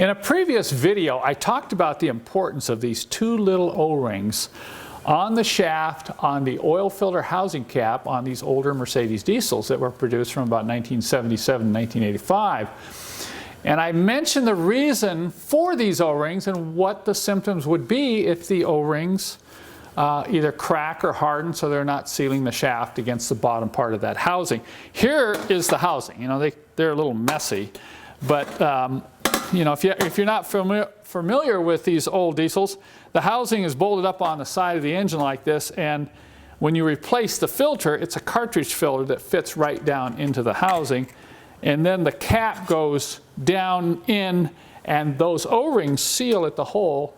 In a previous video, I talked about the importance of these two little O-rings on the shaft on the oil filter housing cap on these older Mercedes diesels that were produced from about 1977 to 1985. And I mentioned the reason for these O-rings and what the symptoms would be if the O-rings either crack or harden so they're not sealing the shaft against the bottom part of that housing. Here is the housing. You know, they're a little messy, but you know, if you're not familiar with these old diesels, the housing is bolted up on the side of the engine like this, and when you replace the filter, it's a cartridge filter that fits right down into the housing, and then the cap goes down in, and those O-rings seal at the hole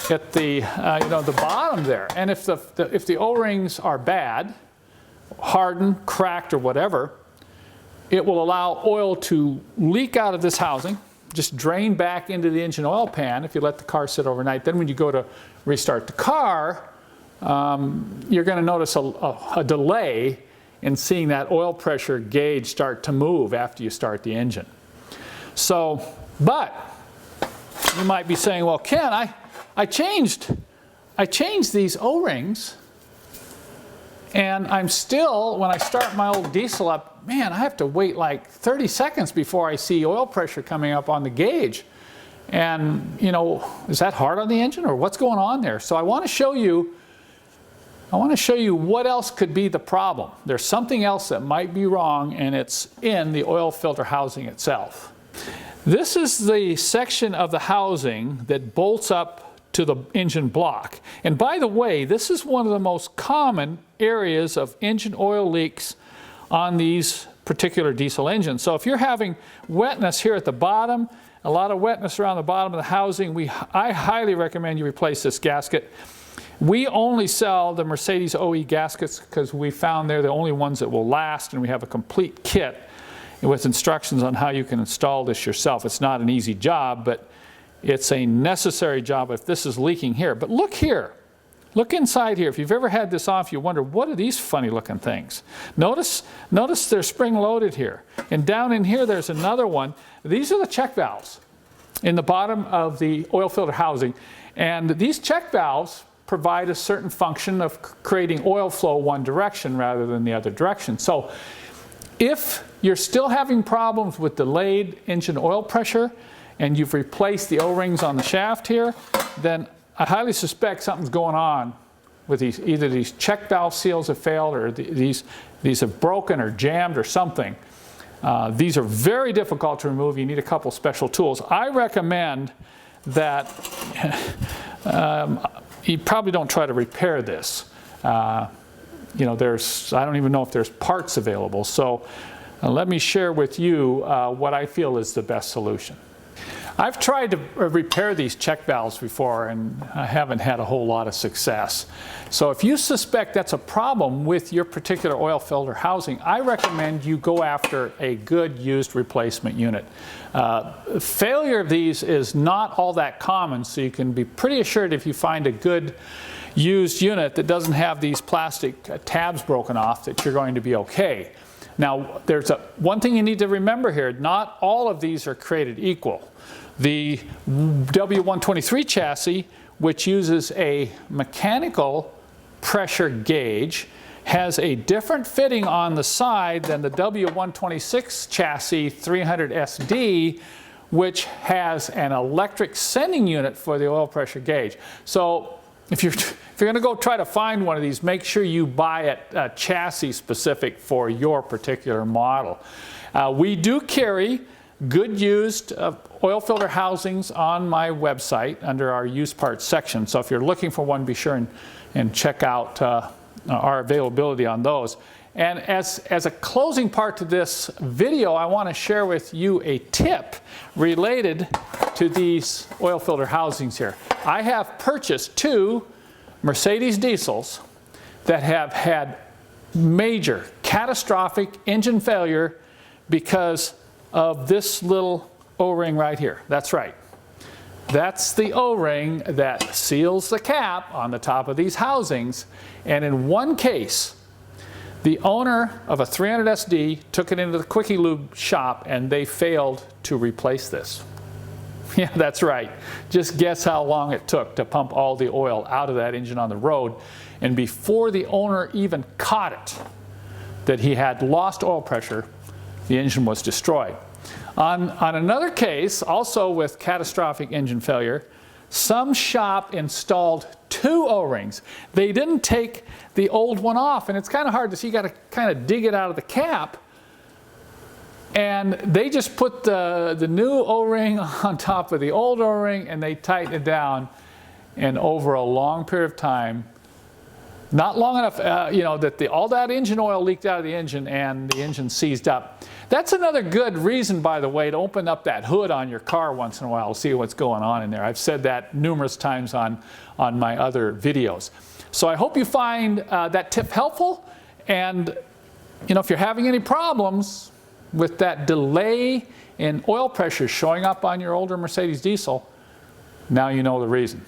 at the the bottom there. And if the O-rings are bad, hardened, cracked, or whatever, it will allow oil to leak out of this housing, just drain back into the engine oil pan if you let the car sit overnight. Then when you go to restart the car, you're going to notice a delay in seeing that oil pressure gauge start to move after you start the engine. So, but you might be saying, well, Ken, I changed these O-rings, and I'm still, when I start my old diesel up, man, I have to wait like 30 seconds before I see oil pressure coming up on the gauge. And, you know, is that hard on the engine, or what's going on there? So I want to show you what else could be the problem. There's something else that might be wrong, and it's in the oil filter housing itself. This is the section of the housing that bolts up to the engine block. And by the way, this is one of the most common areas of engine oil leaks on these particular diesel engines. So if you're having wetness here at the bottom, a lot of wetness around the bottom of the housing, I highly recommend you replace this gasket. We only sell the Mercedes OE gaskets because we found they're the only ones that will last, and we have a complete kit with instructions on how you can install this yourself. It's not an easy job, but it's a necessary job if this is leaking here. But look here. Look inside here. If you've ever had this off, you wonder, what are these funny looking things? Notice they're spring loaded here. And down in here, there's another one. These are the check valves in the bottom of the oil filter housing. And these check valves provide a certain function of creating oil flow one direction rather than the other direction. So if you're still having problems with delayed engine oil pressure and you've replaced the O-rings on the shaft here, then I highly suspect something's going on with these. Either these check valve seals have failed, or these have broken or jammed or something. These are very difficult to remove. You need a couple special tools. I recommend that you probably don't try to repair this. You know, I don't even know if there's parts available. So let me share with you what I feel is the best solution. I've tried to repair these check valves before, and I haven't had a whole lot of success. So if you suspect that's a problem with your particular oil filter housing, I recommend you go after a good used replacement unit. Failure of these is not all that common, so you can be pretty assured if you find a good used unit that doesn't have these plastic tabs broken off that you're going to be okay. Now, there's one thing you need to remember here. Not all of these are created equal. The W123 chassis, which uses a mechanical pressure gauge, has a different fitting on the side than the W126 chassis 300 SD, which has an electric sending unit for the oil pressure gauge. So if you're going to go try to find one of these, make sure you buy a chassis specific for your particular model. We do carry good used oil filter housings on my website under our used parts section. So if you're looking for one, be sure and check out our availability on those. And as a closing part to this video, I want to share with you a tip related to these oil filter housings here. I have purchased two Mercedes diesels that have had major catastrophic engine failure because of this little O-ring right here. That's right. That's the O-ring that seals the cap on the top of these housings. And in one case, the owner of a 300 SD took it into the Quickie Lube shop and they failed to replace this. Yeah, that's right. Just guess how long it took to pump all the oil out of that engine on the road. And before the owner even caught it, that he had lost oil pressure, the engine was destroyed. On another case, also with catastrophic engine failure, some shop installed 2 O-rings. They didn't take the old one off, and it's kind of hard to see. You got to kind of dig it out of the cap. And they just put the new O-ring on top of the old O-ring, and they tightened it down. And over a long period of time, not long enough, that all that engine oil leaked out of the engine and the engine seized up. That's another good reason, by the way, to open up that hood on your car once in a while to see what's going on in there. I've said that numerous times on my other videos. So I hope you find that tip helpful. And if you're having any problems with that delay in oil pressure showing up on your older Mercedes diesel, now you know the reason.